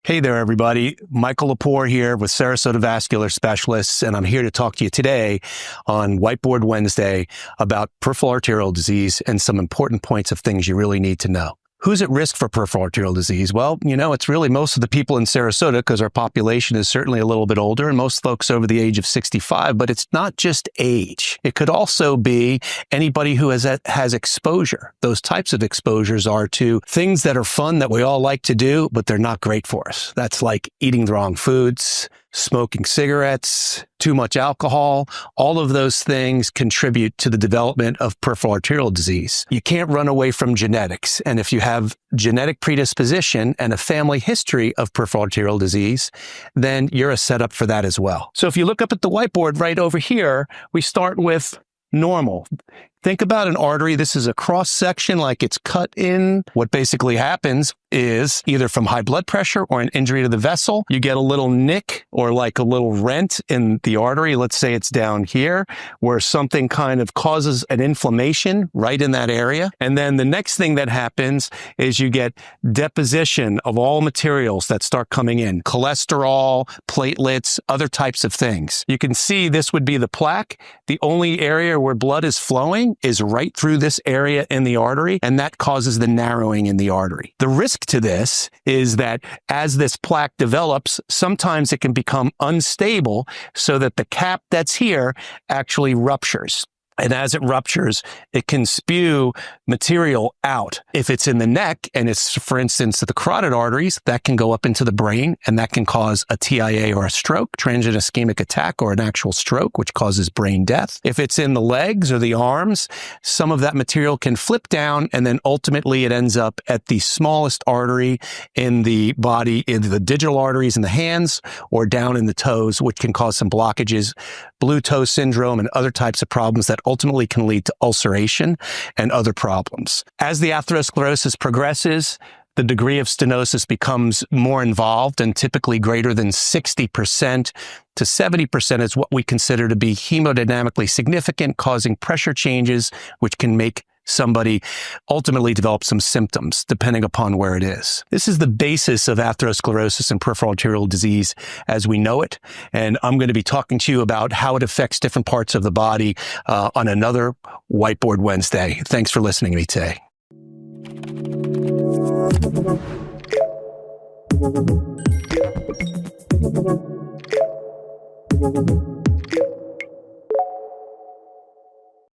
Hey there, everybody. Michael Lepore here with Sarasota Vascular Specialists, and I'm here to talk to you today on Whiteboard Wednesday about peripheral arterial disease and some important points of things you really need to know. Who's at risk for peripheral arterial disease? Well, it's really most of the people in Sarasota because our population is certainly a little bit older and most folks over the age of 65, but it's not just age. It could also be anybody who has exposure. Those types of exposures are to things that are fun that we all like to do, but they're not great for us. That's like eating the wrong foods, smoking cigarettes, too much alcohol. All of those things contribute to the development of peripheral arterial disease. You can't run away from genetics. And if you have genetic predisposition and a family history of peripheral arterial disease, then you're a setup for that as well. So if you look up at the whiteboard right over here, we start with normal. Think about an artery. This is a cross section like it's cut in. What basically happens is either from high blood pressure or an injury to the vessel, you get a little nick or like a little rent in the artery. Let's say it's down here where something kind of causes an inflammation right in that area. And then the next thing that happens is you get deposition of all materials that start coming in, cholesterol, platelets, other types of things. You can see this would be the plaque. The only area where blood is flowing is right through this area in the artery, and that causes the narrowing in the artery. The risk to this is that as this plaque develops, sometimes it can become unstable so that the cap that's here actually ruptures. And as it ruptures, it can spew material out. If it's in the neck and it's, for instance, the carotid arteries, that can go up into the brain and that can cause a TIA or a stroke, transient ischemic attack, or an actual stroke, which causes brain death. If it's in the legs or the arms, some of that material can flip down and then ultimately it ends up at the smallest artery in the body, in the digital arteries in the hands or down in the toes, which can cause some blockages, blue toe syndrome, and other types of problems that ultimately can lead to ulceration and other problems. As the atherosclerosis progresses, the degree of stenosis becomes more involved, and typically greater than 60% to 70% is what we consider to be hemodynamically significant, causing pressure changes, which can make somebody ultimately develop some symptoms depending upon where it is. This is the basis of atherosclerosis and peripheral arterial disease as we know it. And I'm going to be talking to you about how it affects different parts of the body on another Whiteboard Wednesday. Thanks for listening to me today.